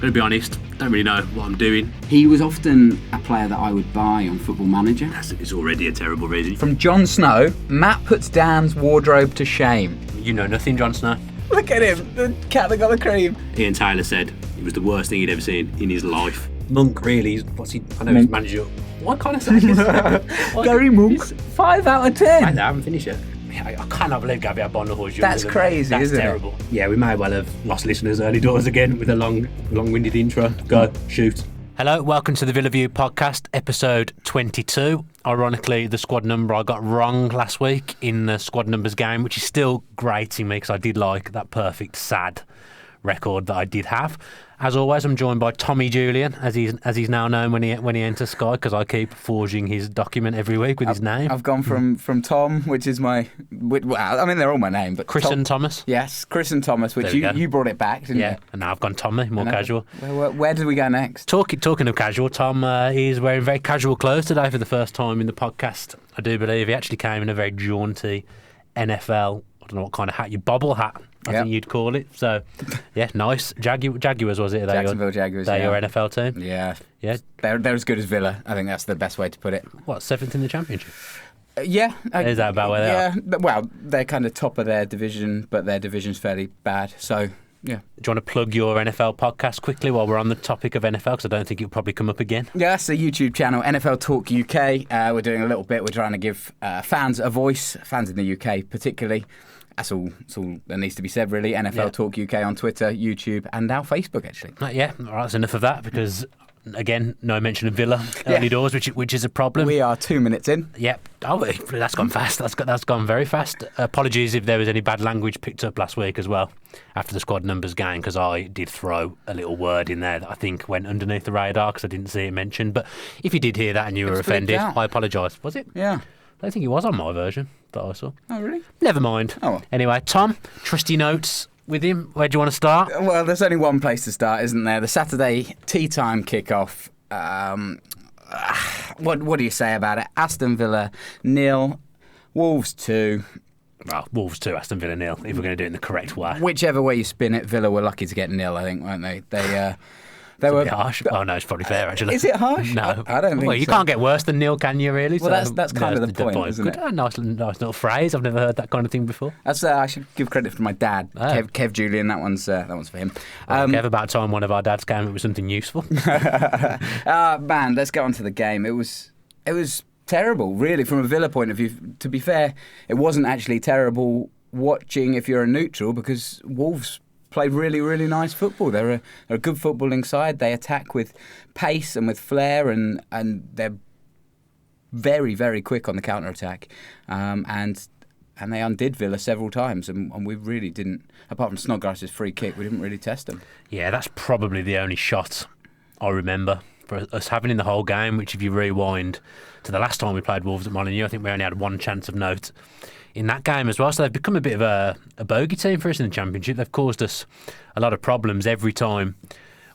to be honest, don't really know what I'm doing. He was often a player that I would buy on Football Manager. It's already a terrible reason. From Jon Snow, Matt puts Dan's wardrobe to shame. You know nothing, Jon Snow. Look at him, the cat that got the cream. Ian Taylor said it was the worst thing he'd ever seen in his life. Monk, really, I know he's manager. What kind of say is Gary Monk. 5 out of 10. I haven't finished yet. I cannot believe Gabby Bonner-Horse. That's crazy, That's isn't terrible. Yeah, we may well have lost listeners early doors again with a long-winded intro. Go, shoot. Hello, welcome to the Villa View podcast, episode 22. Ironically, the squad number I got wrong last week in the squad numbers game, which is still grating me because I did like that perfect sad record that I did have. As always, I'm joined by Tommy Julian, as he's now known when he enters Sky, because I keep forging his document every week with his name. I've gone from Tom, which is my... Well, I mean, they're all my name, but... Chris and Thomas? Yes, Chris and Thomas, which you brought it back, didn't you? Yeah, and now I've gone Tommy, more casual. Where do we go next? Talking of casual, Tom is wearing very casual clothes today for the first time in the podcast. I do believe he actually came in a very jaunty NFL, I don't know what kind of hat, bobble hat, I think you'd call it. So, yeah, nice. Jaguars, was it? Jacksonville Jaguars, They're your NFL team? Yeah. Yeah. They're as good as Villa. I think that's the best way to put it. What, 7th in the Championship? Yeah. Is that about where they are? Yeah, well, they're kind of top of their division, but their division's fairly bad, so... Yeah. Do you want to plug your NFL podcast quickly while we're on the topic of NFL? Because I don't think it'll probably come up again. Yeah, that's the YouTube channel, NFL Talk UK. We're doing a little bit. We're trying to give fans a voice, fans in the UK particularly. That's all that needs to be said, really. NFL Talk UK on Twitter, YouTube, and now Facebook, actually. Yeah, all right, that's enough of that because... Again, no mention of Villa early doors, which is a problem. We are 2 minutes in. Yep. Oh, that's gone fast. That's gone very fast. Apologies if there was any bad language picked up last week as well after the squad numbers game, because I did throw a little word in there that I think went underneath the radar because I didn't see it mentioned. But if you did hear that and you were offended, I apologise. Was it? Yeah. I don't think it was on my version that I saw. Oh, really? Never mind. Oh, well. Anyway, Tom, trusty notes with him. Where do you want to start? Well, there's only one place to start, isn't there? The Saturday tea time kickoff. What do you say about it? Aston Villa 0, Wolves 2. Well, Wolves 2, Aston Villa 0, if we're going to do it in the correct way. Whichever way you spin it, Villa were lucky to get 0, I think, weren't they? They were a bit harsh. Oh no, it's probably fair actually. Is it harsh? No, I don't think. Well, you can't get worse than 0, can you? Really? Well, that's kind of the point, isn't it? Nice little phrase. I've never heard that kind of thing before. That's I should give credit to my dad, Kev Julian. That one's for him. Kev, about time one of our dads came up with something useful. Man, let's get on to the game. It was terrible, really, from a Villa point of view. To be fair, it wasn't actually terrible watching if you're a neutral, because Wolves played really, really nice football. They're a good footballing side. They attack with pace and with flair, and they're very, very quick on the counter-attack. And they undid Villa several times, and we really didn't, apart from Snodgrass's free kick, we didn't really test them. Yeah, that's probably the only shot I remember for us having in the whole game, which if you rewind to the last time we played Wolves at Molineux, I think we only had one chance of note in that game as well. So they've become a bit of a bogey team for us in the Championship. They've caused us a lot of problems every time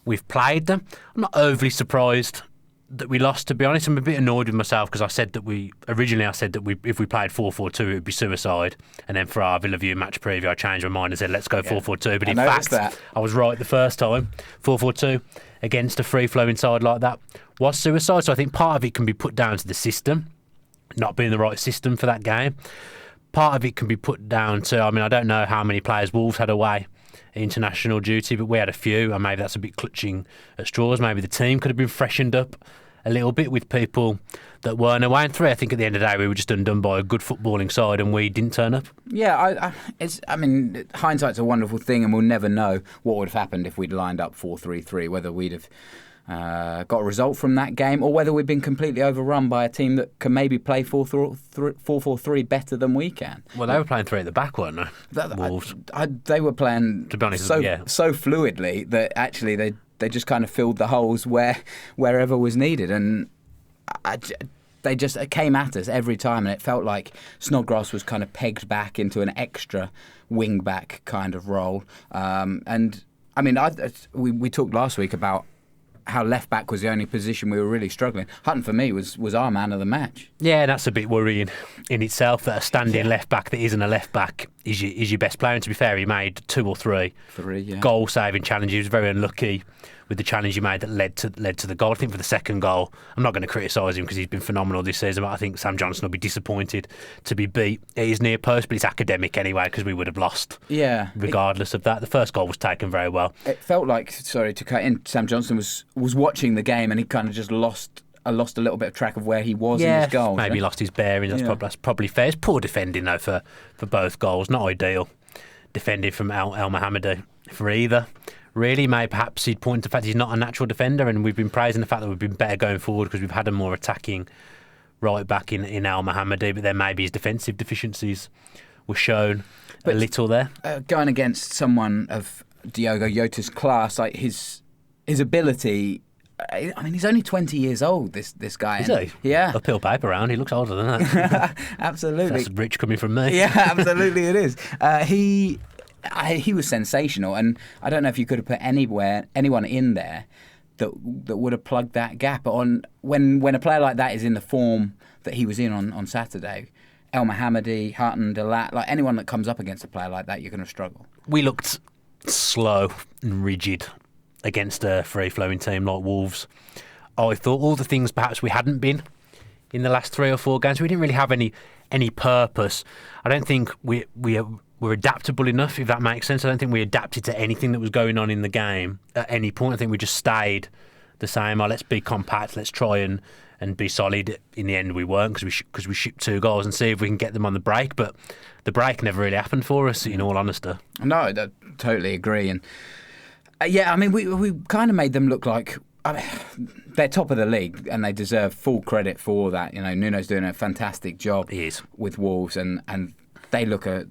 we've played them. I'm not overly surprised that we lost, to be honest. I'm a bit annoyed with myself because I said that if we played 4-4-2 it would be suicide, and then for our Villa View match preview I changed my mind and said let's go 4-4-2, but in fact I was right the first time. 4-4-2 against a free-flowing side like that was suicide. So I think part of it can be put down to the system not being the right system for that game. Part of it can be put down to, I don't know how many players Wolves had away international duty, but we had a few, and maybe that's a bit clutching at straws. Maybe the team could have been freshened up a little bit with people that weren't away. And I think at the end of the day we were just undone by a good footballing side, and we didn't turn up. Yeah, hindsight's a wonderful thing, and we'll never know what would have happened if we'd lined up 4-3-3, whether we'd have got a result from that game, or whether we've been completely overrun by a team that can maybe play 4-4-3 better than we can. Well, they were playing 3 at the back, weren't they? Wolves. They were playing, to be honest, so fluidly that actually they just kind of filled the holes wherever was needed, and they just came at us every time, and it felt like Snodgrass was kind of pegged back into an extra wing back kind of role. We talked last week about how left back was the only position we were really struggling. Hutton for me was our man of the match. Yeah, that's a bit worrying in itself that a standing left back that isn't a left back is your best player. And to be fair, he made 2 or 3 goal saving challenges. He was very unlucky with the challenge he made that led to the goal. I think for the second goal, I'm not going to criticise him because he's been phenomenal this season, but I think Sam Johnson will be disappointed to be beat at his near post, but it's academic anyway because we would have lost regardless of that. The first goal was taken very well. It felt like, sorry to cut in, Sam Johnson was watching the game and he kind of just lost a little bit of track of where he was in his goals. Maybe lost his bearings. That's probably fair. It's poor defending though for both goals. Not ideal defending from El Mohammadi for either. Really, maybe perhaps he'd point to the fact he's not a natural defender, and we've been praising the fact that we've been better going forward because we've had a more attacking right back in El Mohammadi, but then maybe his defensive deficiencies were shown a little there. Going against someone of Diogo Jota's class, like his ability. I mean, he's only 20 years old. This guy. Is he? Yeah. Uphill paper round. He looks older than that. Absolutely. That's rich coming from me. Yeah, absolutely, it is. He was sensational, and I don't know if you could have put anyone in there that would have plugged that gap. On when a player like that is in the form that he was in on Saturday, El Mohammadi, Hutton, Delat, like anyone that comes up against a player like that, you're going to struggle. We looked slow and rigid against a free-flowing team like Wolves. I thought all the things perhaps we hadn't been in the last 3 or 4 games. We didn't really have any purpose. I don't think we were adaptable enough, if that makes sense. I don't think we adapted to anything that was going on in the game at any point. I think we just stayed the same. Let's be compact. Let's try and be solid. In the end, we weren't because we shipped 2 goals and see if we can get them on the break. But the break never really happened for us, in all honesty. No, I totally agree. And I mean, we kind of made them look like they're top of the league and they deserve full credit for that. You know, Nuno's doing a fantastic job with Wolves and they look a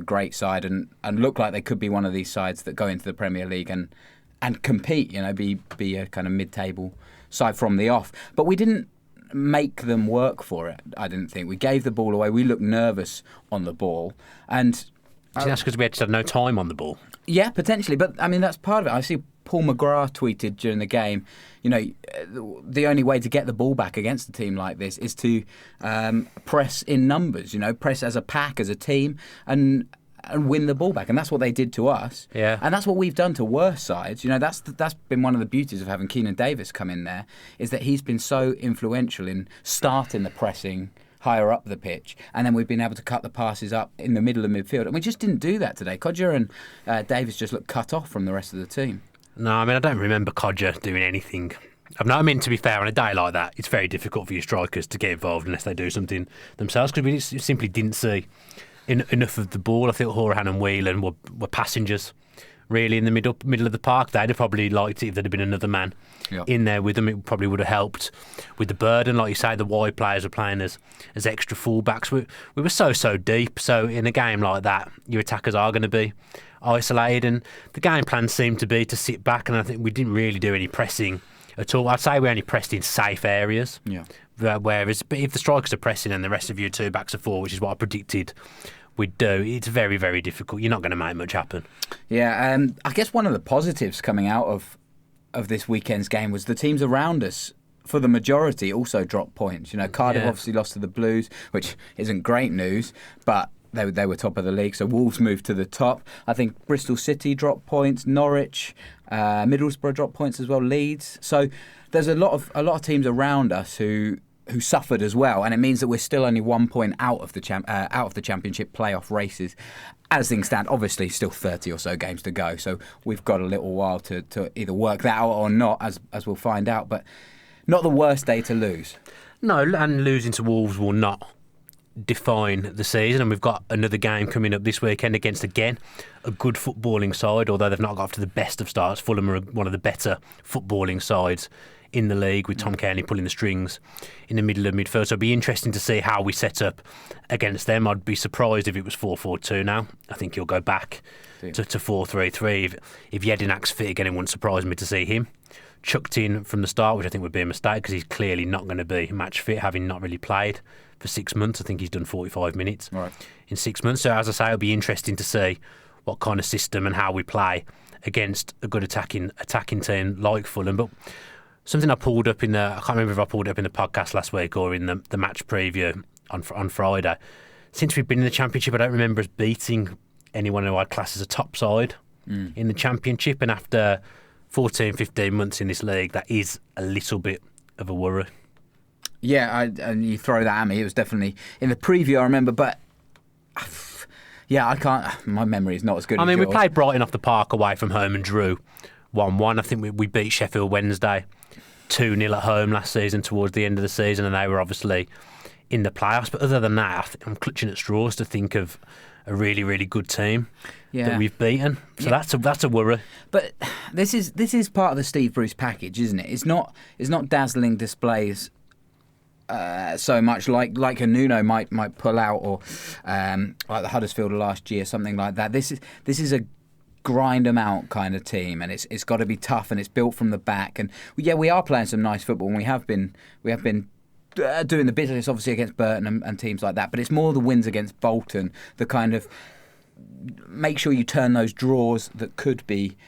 great side and look like they could be one of these sides that go into the Premier League and compete. You know, be a kind of mid-table side from the off. But we didn't make them work for it. I didn't think we gave the ball away. We looked nervous on the ball, and that's because we had no time on the ball. Yeah, potentially. But I mean, that's part of it. I see Paul McGrath tweeted during the game, you know, the only way to get the ball back against a team like this is to press in numbers, you know, press as a pack, as a team, and win the ball back. And that's what they did to us. Yeah. And that's what we've done to worse sides. You know, that's been one of the beauties of having Keenan Davis come in there, is that he's been so influential in starting the pressing higher up the pitch, and then we've been able to cut the passes up in the middle of midfield. And we just didn't do that today. Codger and Davis just looked cut off from the rest of the team. No, I mean, I don't remember Codger doing anything. I mean, to be fair, on a day like that, it's very difficult for your strikers to get involved unless they do something themselves, because we simply didn't see enough of the ball. I think Horan and Whelan were passengers, really, in the middle of the park. They'd have probably liked it if there'd have been another man in there with them. It probably would have helped with the burden. Like you say, the wide players were playing as extra fullbacks. We were so deep. So in a game like that, your attackers are going to be isolated, and the game plan seemed to be to sit back, and I think we didn't really do any pressing at all. I'd say we only pressed in safe areas. Yeah. Whereas, but if the strikers are pressing and the rest of your 2 backs are 4, which is what I predicted we'd do, it's very, very difficult. You're not going to make much happen. Yeah, I guess one of the positives coming out of this weekend's game was the teams around us, for the majority, also dropped points. You know, Cardiff obviously lost to the Blues, which isn't great news, but they were top of the league, so Wolves moved to the top. I think Bristol City dropped points, Norwich, Middlesbrough dropped points as well, Leeds. So there's a lot of teams around us who suffered as well, and it means that we're still only 1 point out of the championship playoff races. As things stand, obviously still 30 or so games to go, so we've got a little while to either work that out or not, as we'll find out. But not the worst day to lose. No, and losing to Wolves will not define the season, and we've got another game coming up this weekend against, again, a good footballing side, although they've not got off to the best of starts. Fulham are one of the better footballing sides in the league, with Tom Kearney pulling the strings in the middle of midfield. So it'll be interesting to see how we set up against them. I'd be surprised if it was 4-4-2 now. I think he'll go back to 4-3-3. If Jedinak's fit again, it wouldn't surprise me to see him chucked in from the start, which I think would be a mistake because he's clearly not going to be match fit, having not really played for 6 months. I think he's done 45 minutes in 6 months. So as I say, it'll be interesting to see what kind of system and how we play against a good attacking team like Fulham. But something I pulled up I can't remember if I pulled it up in the podcast last week or in the match preview on Friday. Since we've been in the Championship, I don't remember us beating anyone who I'd class as a top side in the Championship. And after 14, 15 months in this league, that is a little bit of a worry. Yeah, and you throw that at me. It was definitely in the preview, I remember, but yeah, I can't. My memory is not as good. I mean, yours. we played Brighton off the park away from home and drew 1-1. I think we beat Sheffield Wednesday 2-0 at home last season towards the end of the season, and they were obviously in the playoffs. But other than that, I'm clutching at straws to think of a really, really good team that we've beaten. So that's a worry. But this is part of the Steve Bruce package, isn't it? It's not dazzling displays so much like a Nuno might pull out, or like the Huddersfield of last year, something like that. This is a grind them out kind of team, and it's got to be tough, and it's built from the back. And we are playing some nice football, and we have been doing the business obviously against Burton and teams like that. But it's more the wins against Bolton, the kind of make sure you turn those draws that could be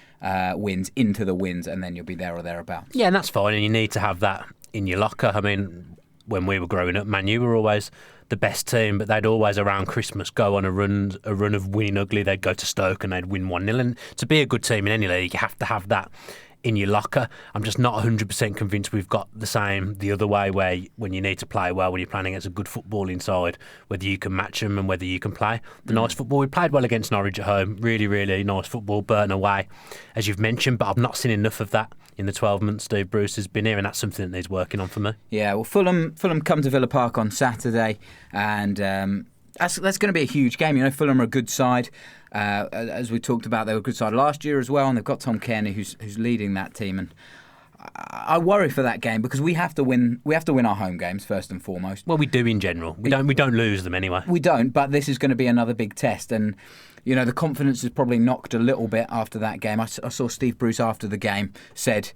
wins into the wins, and then you'll be there or thereabouts. Yeah, and that's fine, and you need to have that in your locker. I mean, when we were growing up, Man U were always the best team, but they'd always around Christmas go on a run of winning ugly. They'd go to Stoke and they'd win 1-0. And to be a good team in any league, you have to have that in your locker. I'm just not 100% convinced we've got the same the other way, where when you need to play well, when you're playing against a good footballing side, whether you can match them and whether you can play the nice football. We played well against Norwich at home, really, really nice football. Burton away, as you've mentioned, but I've not seen enough of that in the 12 months Steve Bruce has been here, and that's something that he's working on for me. Yeah, well, Fulham come to Villa Park on Saturday, and that's going to be a huge game. You know, Fulham are a good side. As we talked about, they were a good side last year as well, and they've got Tom Kearney who's leading that team. And I worry for that game because we have to win. We have to win our home games first and foremost. Well, we do in general. We don't lose them anyway. We don't, but this is going to be another big test, and you know the confidence is probably knocked a little bit after that game. I saw Steve Bruce after the game said,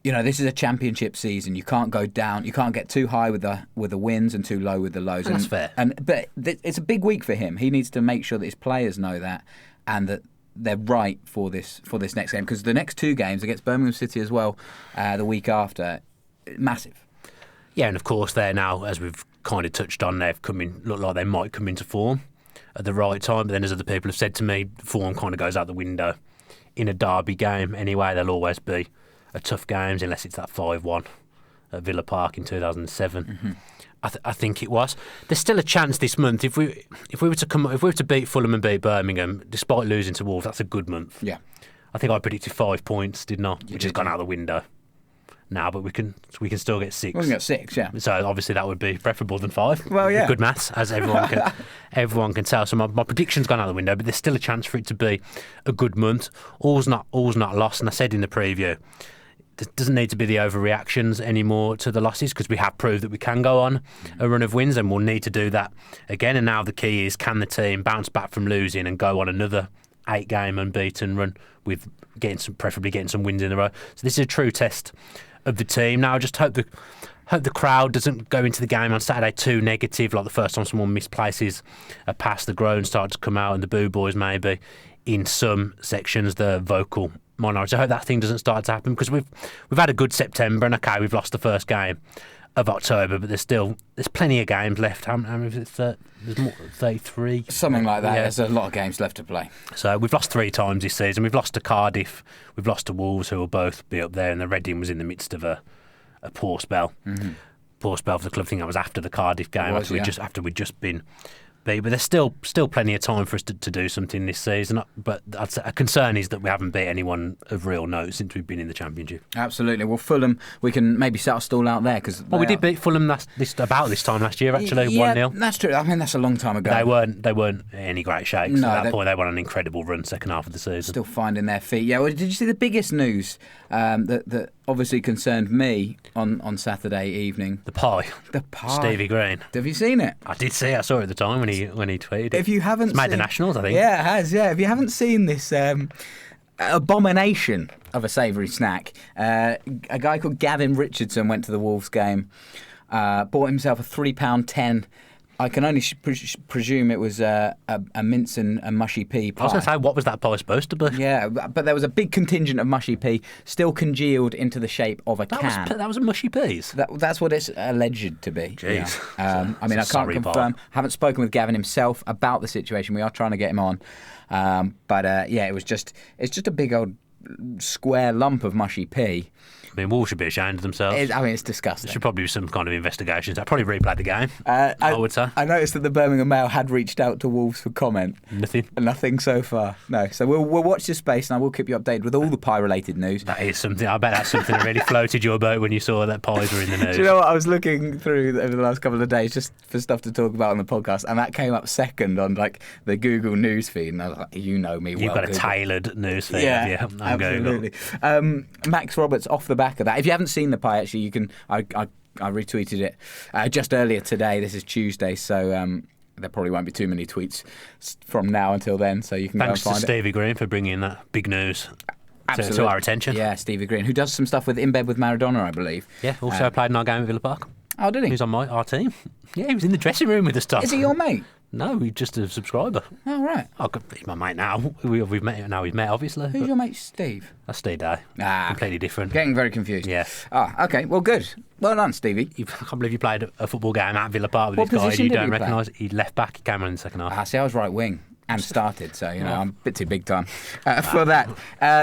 you know, this is a Championship season. You can't go down. You can't get too high with the wins and too low with the lows. And that's fair. But it's a big week for him. He needs to make sure that his players know that, and that they're right for this next game, because the next two games against Birmingham City as well, the week after, massive. Yeah, and of course they're now, as we've kind of touched on, look like they might come into form at the right time. But then, as other people have said to me, form kind of goes out the window in a derby game anyway. They'll always be a tough games unless it's that 5-1 at Villa Park in 2007. Mm-hmm. I think it was. There's still a chance this month if we were to beat Fulham and beat Birmingham, despite losing to Wolves. That's a good month. Yeah, I think I predicted 5 points, didn't I? Which has gone out the window now, but we can still get 6. We can get 6, yeah. So obviously that would be preferable than 5. Well, yeah. Good maths, as everyone can tell. So my prediction's gone out the window, but there's still a chance for it to be a good month. All's not lost, and I said in the preview, there doesn't need to be the overreactions anymore to the losses, because we have proved that we can go on a run of wins, and we'll need to do that again. And now the key is, can the team bounce back from losing and go on another 8-game unbeaten run with preferably getting some wins in a row. So this is a true test of the team. Now I just hope the crowd doesn't go into the game on Saturday too negative, like the first time someone misplaces a pass, the groans start to come out, and the boo boys maybe in some sections, the vocal minority. I hope that thing doesn't start to happen, because we've had a good September, and okay, we've lost the first game of October, but there's plenty of games left. How many is it? There's more, 33? Something like that. Yeah. There's a lot of games left to play. So we've lost 3 times this season. We've lost to Cardiff, we've lost to Wolves, who will both be up there, and the Reading was in the midst of a poor spell. Mm-hmm. Poor spell for the club. I think that was after the Cardiff game, after we'd just been beat. But there's still plenty of time for us to do something this season. But I'd say a concern is that we haven't beat anyone of real note since we've been in the Championship. Absolutely. Well, Fulham, we can maybe set our stall out there, because we did beat Fulham about this time last year, actually, 1-0. That's true. I mean, that's a long time ago. They weren't any great shakes at that point. They were on an incrediable run second half of the season. Still finding their feet. Yeah. Well, did you see the biggest news that obviously concerned me on Saturday evening? The pie. Stevie Green. Have you seen it? I did see it. I saw it at the time when he tweeted. If you haven't, it's made the Nationals, I think. Yeah, it has. Yeah. If you haven't seen this abomination of a savoury snack, a guy called Gavin Richardson went to the Wolves game, bought himself a £3.10 I can only presume it was a mince and a mushy pea pie. I was going to say, what was that pie supposed to be? Yeah, but there was a big contingent of mushy pea still congealed into the shape of a can. That was a mushy peas? That's what it's alleged to be. Jeez. Yeah. I mean, I can't confirm. Haven't spoken with Gavin himself about the situation. We are trying to get him on. But it's just a big old square lump of mushy pea. I mean, Wolves should be ashamed of themselves. It's disgusting. There should probably be some kind of investigation. I'd probably replay the game, I would say. I noticed that the Birmingham Mail had reached out to Wolves for comment. Nothing so far. No. So we'll watch this space, and I will keep you updated with all the pie-related news. That is something. I bet that's something that really floated your boat when you saw that pies were in the news. Do you know what? I was looking through over the last couple of days just for stuff to talk about on the podcast, and that came up second on like the Google news feed. And I was like, you know me well. You've got Google. a tailored news feed. Yeah, absolutely. Max Roberts, off the back of that. If you haven't seen the pie, actually, you can. I retweeted it just earlier today. This is Tuesday, so there probably won't be too many tweets from now until then. So you can Thanks go and find to Stevie Green for bringing that big news to our attention. Yeah, Stevie Green, who does some stuff with In Bed with Maradona, I believe. Yeah, also played in our game at Villa Park. Oh, did he? He was on our team. Yeah, he was in the dressing room with us, Tom. Is he your mate? No, he's just a subscriber. Oh, right. He's my mate now. We've met now. We've met, obviously. Who's your mate, Steve? That's Steve Day. Completely different. Getting very confused. Yeah. Okay. Well, good. Well done, Stevie. I can't believe you played a football game at Villa Park with What this guy position you did don't he play? recognise. He left back. He came on in the second half. See, I was right wing and started, so I'm a bit too big time for that.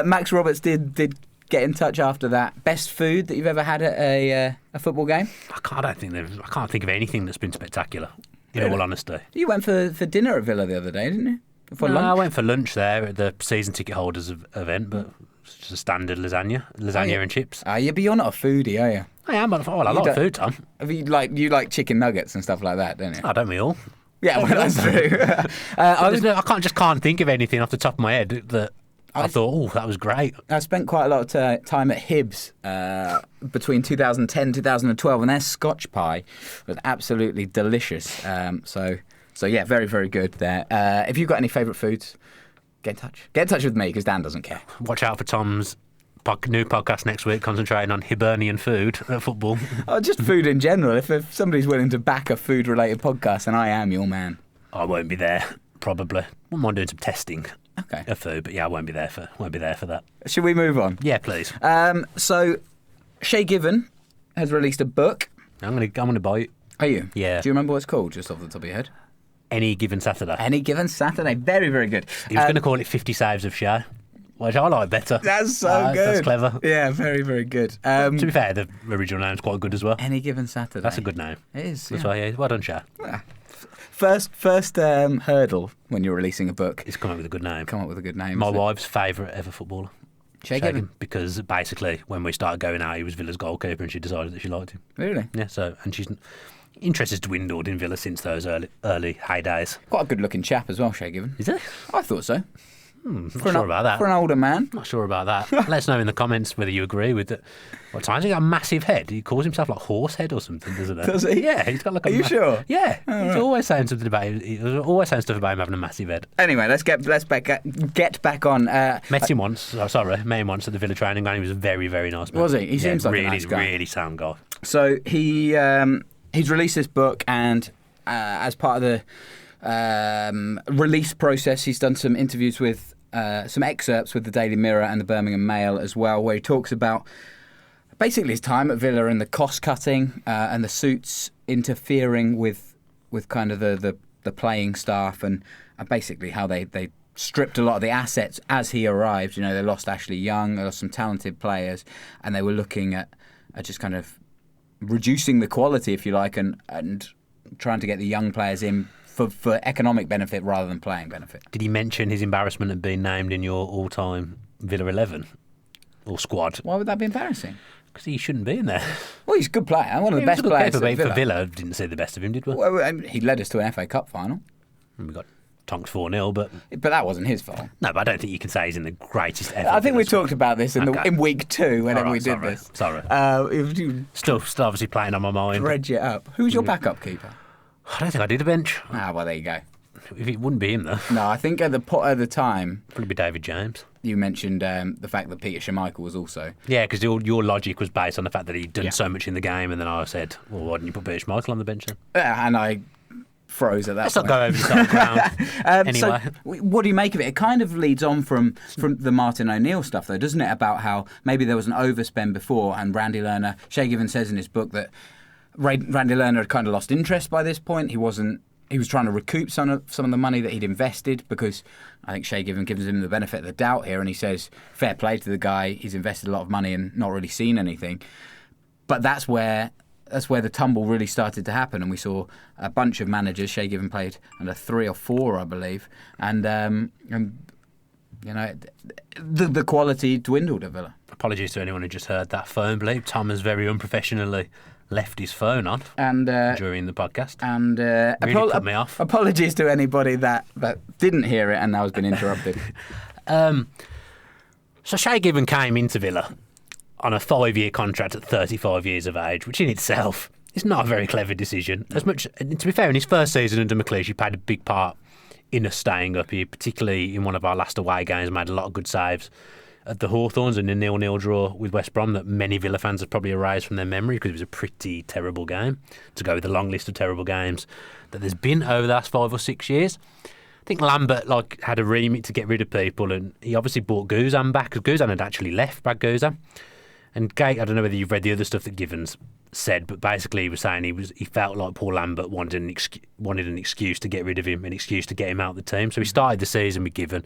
Max Roberts did get in touch after that. Best food that you've ever had at a football game? I can't think of anything that's been spectacular. In all honesty. You went for dinner at Villa the other day, didn't you? For lunch? I went for lunch there at the season ticket holders event, but it's just a standard lasagna and chips. Yeah, but you're not a foodie, are you? I am, but I like food, Tom. You like chicken nuggets and stuff like that, don't you? I don't we all? Yeah, well, that's true. I can't think of anything off the top of my head that I thought, oh, that was great. I spent quite a lot of time at Hibs between 2010 and 2012, and their Scotch pie was absolutely delicious. So yeah, very, very good there. If you've got any favourite foods, get in touch. Get in touch with me, because Dan doesn't care. Watch out for Tom's new podcast next week, concentrating on Hibernian food at football. Just food in general. If somebody's willing to back a food-related podcast, then I am your man. I won't be there, probably. Wouldn't mind doing some testing. Okay. Of food, but yeah, I won't be there for that. Should we move on? Yeah, please. So, Shay Given has released a book. I'm gonna buy it. Are you? Yeah. Do you remember what it's called, just off the top of your head? Any Given Saturday. Any Given Saturday. Very, very good. He was going to call it 50 Saves of Shay, which I like better. That's so good. That's clever. Yeah, very, very good. To be fair, the original name's quite good as well. Any Given Saturday. That's a good name. It is. That's why, well done, Shay. First hurdle when you're releasing a book is come up with a good name. Come up with a good name. My wife's favourite ever footballer. Shay Given. Because basically, when we started going out, he was Villa's goalkeeper, and she decided that she liked him. Really? Yeah. So, and she's interest has dwindled in Villa since those early heydays. Quite a good-looking chap as well, Shay Given. Is it? I thought so. Not sure about that. For an older man. Not sure about that. Let us know in the comments whether you agree with it. What times he got a massive head? He calls himself like Horsehead or something, doesn't he? Does he? Yeah, he's got like a. Are you sure? Yeah, he's always saying something about him. He's always saying stuff about him having a massive head. Anyway, let's get back on. Met him once. Met him once at the Villa training ground. He was a very, very nice man. Was he? He seems like really, a nice guy. really sound guy. So he's released this book, and as part of the release process, he's done some interviews with. Some excerpts with the Daily Mirror and the Birmingham Mail as well, where he talks about basically his time at Villa and the cost cutting and the suits interfering with kind of the playing staff and basically how they stripped a lot of the assets as he arrived. You know, they lost Ashley Young, they lost some talented players, and they were looking at just kind of reducing the quality, if you like, and trying to get the young players in for economic benefit rather than playing benefit. Did he mention his embarrassment of being named in your all-time Villa 11 or squad? Why would that be embarrassing? Because he shouldn't be in there. Well, he's a good player. One of the best players at Villa. For Villa, didn't see the best of him, did we? Well, he led us to an FA Cup final. We got tonked 4-0, but that wasn't his fault. No, but I don't think you can say he's in the greatest ever. I think we talked about this in week 2 whenever we did this. Sorry. Still obviously playing on my mind. Dredge it up. Who's your backup keeper? I don't think I did a bench. Well, there you go. If it wouldn't be him, though. No, I think at the time... Probably be David James. You mentioned the fact that Peter Schmeichel was also... Yeah, because your logic was based on the fact that he'd done so much in the game, and then I said, well, why didn't you put Peter Schmeichel on the bench then? And I froze at that Let's point. not go over the top ground. Anyway. So, what do you make of it? It kind of leads on from the Martin O'Neill stuff, though, doesn't it? About how maybe there was an overspend before, and Randy Lerner, Shay Given says in his book that Randy Lerner had kind of lost interest by this point. He was trying to recoup some of the money that he'd invested, because I think Shay Given gives him the benefit of the doubt here, and he says, fair play to the guy, he's invested a lot of money and not really seen anything. But that's where the tumble really started to happen, and we saw a bunch of managers. Shay Given played under 3 or 4, I believe, and you know, the quality dwindled at Villa. Apologies to anyone who just heard that phone bleep. Tom has very unprofessionally left his phone on and during the podcast. And really put me off. Apologies to anybody that didn't hear it and now has been interrupted. So Shay Given came into Villa on a 5-year contract at 35 years of age, which in itself is not a very clever decision. As much, to be fair, in his first season under McLeish, he played a big part in us staying up here, particularly in one of our last away games, made a lot of good saves at the Hawthorns and a 0-0 draw with West Brom that many Villa fans have probably erased from their memory, because it was a pretty terrible game, to go with the long list of terrible games that there's been over the last 5 or 6 years. I think Lambert had a remit to get rid of people, and he obviously brought Guzan back, because Guzan had actually left, Brad Guzan. And Gate, I don't know whether you've read the other stuff that Givens said, but basically he was saying he felt like Paul Lambert wanted an excuse to get rid of him, an excuse to get him out of the team. So he started the season with Given.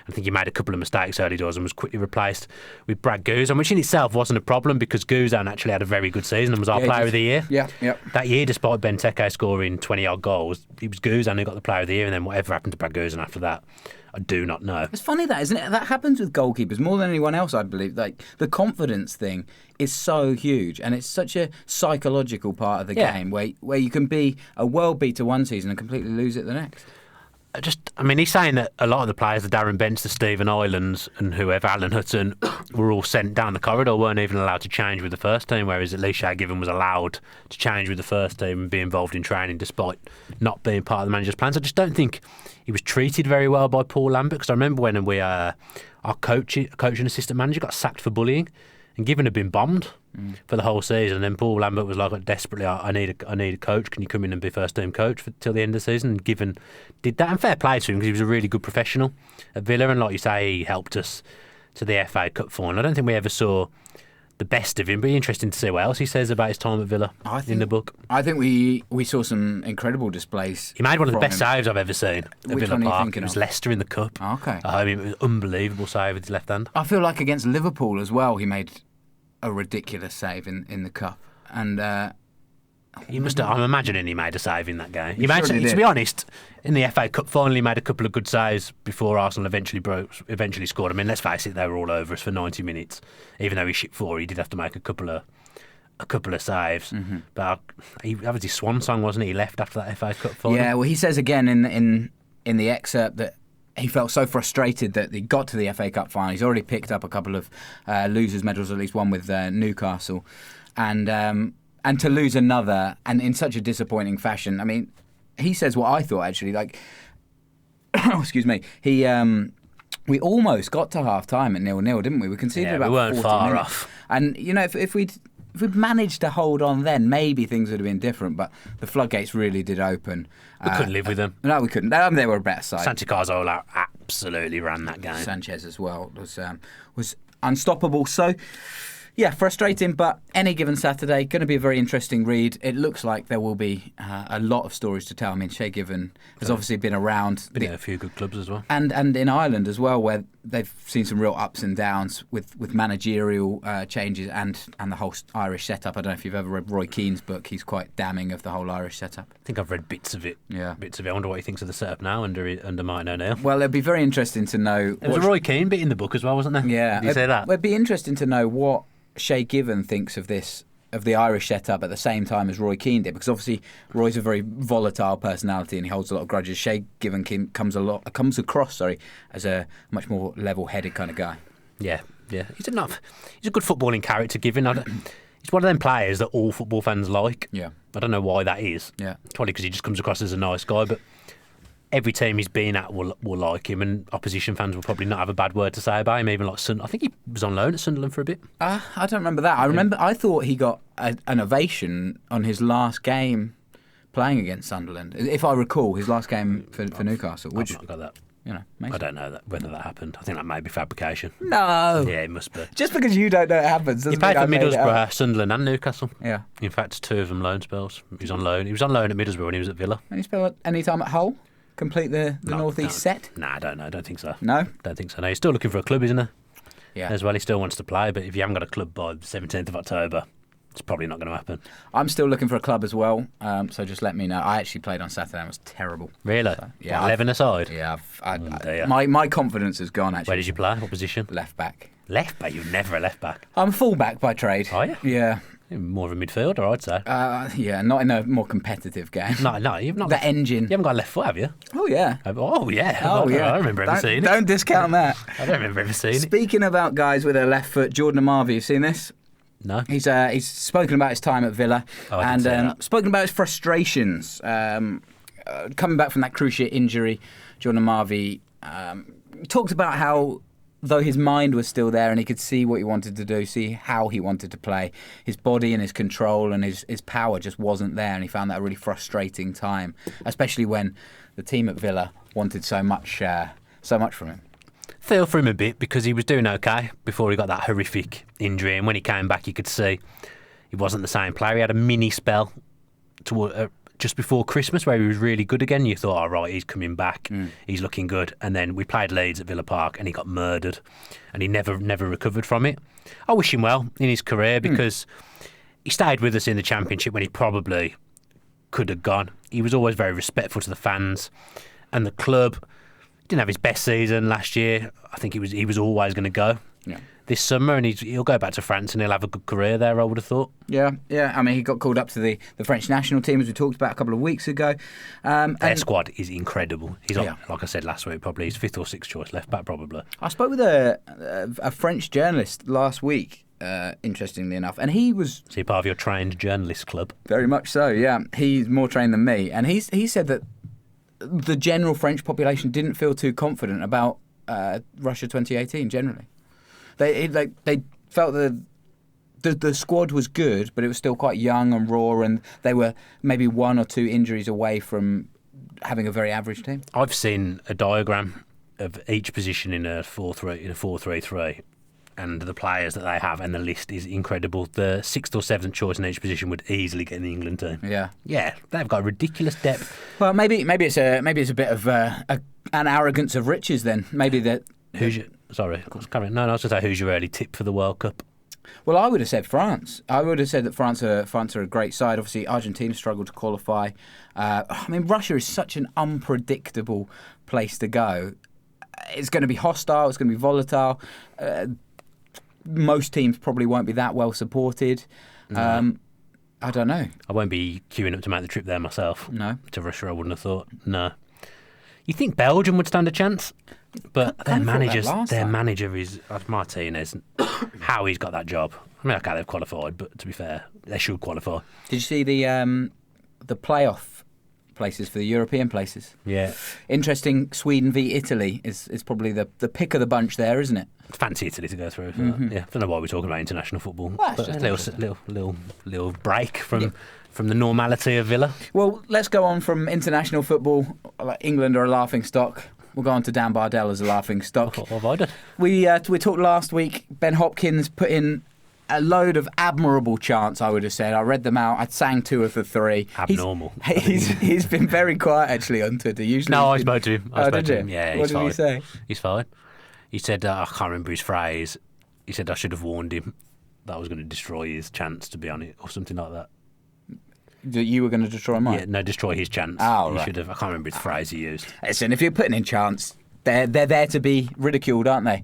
I think he made a couple of mistakes early doors and was quickly replaced with Brad Guzan, which in itself wasn't a problem, because Guzan actually had a very good season and was our player of the year. Yeah. That year, despite Benteke scoring 20-odd goals, it was Guzan who got the player of the year, and then whatever happened to Brad Guzan after that, I do not know. It's funny that, isn't it? That happens with goalkeepers more than anyone else, I believe. Like, the confidence thing is so huge, and it's such a psychological part of the game where you can be a world beater one season and completely lose it the next. He's saying that a lot of the players, the Darren Bents, the Stephen Islands and whoever, Alan Hutton, were all sent down the corridor, weren't even allowed to change with the first team, whereas at least Shay Given was allowed to change with the first team and be involved in training despite not being part of the manager's plans. I just don't think he was treated very well by Paul Lambert, because I remember when our coach and assistant manager got sacked for bullying, and Given had been bombed for the whole season, and then Paul Lambert was like, desperately, I need a coach, can you come in and be first team coach till the end of the season? And Given did that, and fair play to him, because he was a really good professional at Villa, and like you say, he helped us to the FA Cup final. I don't think we ever saw the best of him, but interesting to see what else he says about his time at Villa in the book. I think we saw some incredible displays. He made one of the best saves I've ever seen at Villa Park. It was Leicester in the Cup. Okay. It was an unbelievable save with his left hand. I feel like against Liverpool as well, he made a ridiculous save in the Cup. And he must have, I'm imagining he made a save in that game. To be honest, in the FA Cup final, he made a couple of good saves before Arsenal eventually scored. I mean, let's face it, they were all over us for 90 minutes. Even though he shipped 4, he did have to make a couple of saves. Mm-hmm. But that was his swan song, wasn't it? He left after that FA Cup final. Yeah, well, he says again in the excerpt that he felt so frustrated that he got to the FA Cup final. He's already picked up a couple of losers' medals, at least one with Newcastle, and to lose another, and in such a disappointing fashion. I mean, he says what I thought, actually. Like, excuse me. We almost got to half time at 0-0, didn't we? We conceded about 40 minutes. We weren't far off. And you know, if we'd managed to hold on then, maybe things would have been different. But the floodgates really did open. We couldn't live with them. No, we couldn't. They were a better side. Santi Cazorla absolutely ran that game. Sanchez as well was unstoppable. So, yeah, frustrating, but any given Saturday, going to be a very interesting read. It looks like there will be a lot of stories to tell. I mean, Shay Given has obviously been around. Been in a few good clubs as well. And in Ireland as well, where they've seen some real ups and downs with managerial changes and the whole Irish setup. I don't know if you've ever read Roy Keane's book. He's quite damning of the whole Irish setup. I think I've read bits of it. Yeah. Bits of it. I wonder what he thinks of the setup now under Martin O'Neill. Well, it'd be very interesting to know. There was a Roy Keane bit in the book as well, wasn't there? Yeah. Did you say that? It'd be interesting to know what Shay Given thinks of the Irish setup at the same time as Roy Keane did, because obviously Roy's a very volatile personality and he holds a lot of grudges. Shay Given comes across as a much more level-headed kind of guy. Yeah. He's a good footballing character. Given, he's one of them players that all football fans like. Yeah. I don't know why that is. Yeah. Probably because he just comes across as a nice guy, but every team he's been at will like him, and opposition fans will probably not have a bad word to say about him. Even like I think he was on loan at Sunderland for a bit. I don't remember that. I thought he got an ovation on his last game playing against Sunderland. If I recall, his last game for Newcastle, which I've not got that. Makes I don't know whether that happened. I think that may be fabrication. No. Yeah, it must be. Just because you don't know it happens doesn't He played mean for I made it up. Middlesbrough, Sunderland and Newcastle. Yeah. In fact, 2 of them loan spells. He was on loan. He was on loan at Middlesbrough when he was at Villa. Any spell any time at Hull? Complete the North East set? Nah, I don't know. I don't think so. No? Don't think so. No, he's still looking for a club, isn't he? Yeah. As well, he still wants to play, but if you haven't got a club by the 17th of October, it's probably not going to happen. I'm still looking for a club as well, so just let me know. I actually played on Saturday and it was terrible. Really? So, yeah, 11 aside? Yeah, dear. my confidence has gone, actually. Where did you play? What position? Left back. Left back? You're never a left back. I'm a full-back by trade. Are you? Yeah. You're more of a midfielder, I'd say. Yeah, not in a more competitive game. No, you've not. The engine. You haven't got a left foot, have you? Oh, yeah. Oh, yeah. Oh, yeah. I remember ever seeing it. Don't discount that. I don't remember ever seeing it. Speaking about guys with a left foot, Jordan Amavi, you seen this? No. He's spoken about his time at Villa Oh, I didn't see that. spoken about his frustrations coming back from that cruciate injury. Jordan Amavi talked about how, though his mind was still there and he could see what he wanted to do, see how he wanted to play, his body and his control and his power just wasn't there, and he found that a really frustrating time, especially when the team at Villa wanted so much from him. Feel for him a bit because he was doing okay before he got that horrific injury, and when he came back you could see he wasn't the same player. He had a mini spell just before Christmas where he was really good again. You thought, all right, he's coming back, he's looking good, and then we played Leeds at Villa Park and he got murdered and he never recovered from it. I wish him well in his career because he stayed with us in the Championship when he probably could have gone. He was always very respectful to the fans and the club. Didn't have his best season last year. I think he was always going to go this summer, and he'll go back to France and he'll have a good career there, I would have thought. Yeah. I mean, he got called up to the French national team, as we talked about a couple of weeks ago. Their squad is incredible. He's on, like I said last week, probably his 5th or 6th choice left back, probably. I spoke with a French journalist last week, interestingly enough, and he was... So you're part of your trained journalist club? Very much so, yeah. He's more trained than me, and he said that the general French population didn't feel too confident about Russia 2018 generally. They felt that the squad was good, but it was still quite young and raw, and they were maybe 1 or 2 injuries away from having a very average team. I've seen a diagram of each position in a 4-3-3, and the players that they have, and the list is incredible. The 6th or 7th choice in each position would easily get in the England team. Yeah, they've got ridiculous depth. Well, maybe it's a bit of an arrogance of riches then. Maybe that. Sorry, I was going to say who's your early tip for the World Cup? Well, I would have said France. I would have said that France are a great side. Obviously, Argentina struggled to qualify. I mean, Russia is such an unpredictable place to go. It's going to be hostile. It's going to be volatile. Most teams probably won't be that well supported. I don't know. I won't be queuing up to make the trip there myself. No. To Russia, I wouldn't have thought. No. You think Belgium would stand a chance? But their manager is Martinez. How he's got that job. I mean, okay, they've qualified, but to be fair, they should qualify. Did you see the playoff places for the European places? Yeah. Interesting. Sweden v Italy is probably the pick of the bunch there, isn't it? Fancy Italy to go through. Yeah, I don't know why we're talking about international football. Well, but a little break from the normality of Villa. Well, let's go on from international football. Like England are a laughing stock. We'll go on to Dan Bardell as a laughing stock. What have I done? We talked last week. Ben Hopkins put in a load of admirable chants, I would have said. I read them out. I sang 2 of the 3. Abnormal. He's been very quiet, actually, on Twitter. Usually, I spoke to him. Did you? Yeah, what did he say? He's fine. He said, I can't remember his phrase. He said I should have warned him that I was going to destroy his chance to be on it, or something like that. That you were going to destroy mine? Yeah, no, destroy his chance. Oh, He right. should have. I can't remember his phrase he used. Listen, if you're putting in chants, they're there to be ridiculed, aren't they?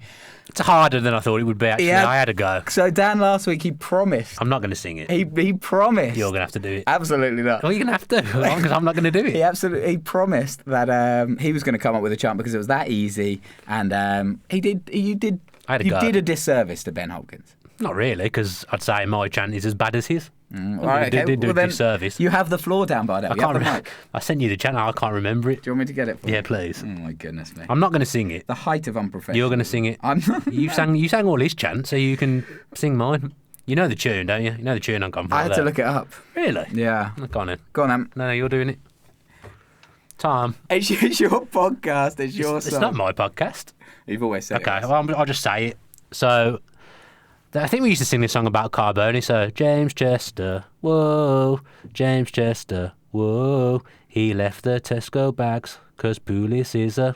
It's harder than I thought it would be, actually. Yeah. I had a go. So Dan last week, he promised. I'm not going to sing it. He promised. You're going to have to do it. Absolutely not. Well, you're going to have to, because I'm not going to do it. He promised that he was going to come up with a chant because it was that easy, and you did a disservice to Ben Hopkins. Not really, because I'd say my chant is as bad as his. All right, okay. Did do Well, a then disservice. You have the floor down by now. I can't remember. I sent you the chant. I can't remember it. Do you want me to get it for you? Yeah, please. Oh my goodness me. I'm not going to sing it. The height of unprofessional. You're going to sing it. I'm not. You sang all his chants, so you can sing mine. You know the tune, don't you? You know the tune I'm gone for. I had to look it up. Really? Yeah. Go on then. Go on, Em. No, you're doing it. Tom. It's your podcast. It's your It's song. not my podcast. You've always said Okay, it. well, I'll just say it. So, I think we used to sing this song about Carboni. So, James Chester, whoa, James Chester, whoa, he left the Tesco bags because police is a...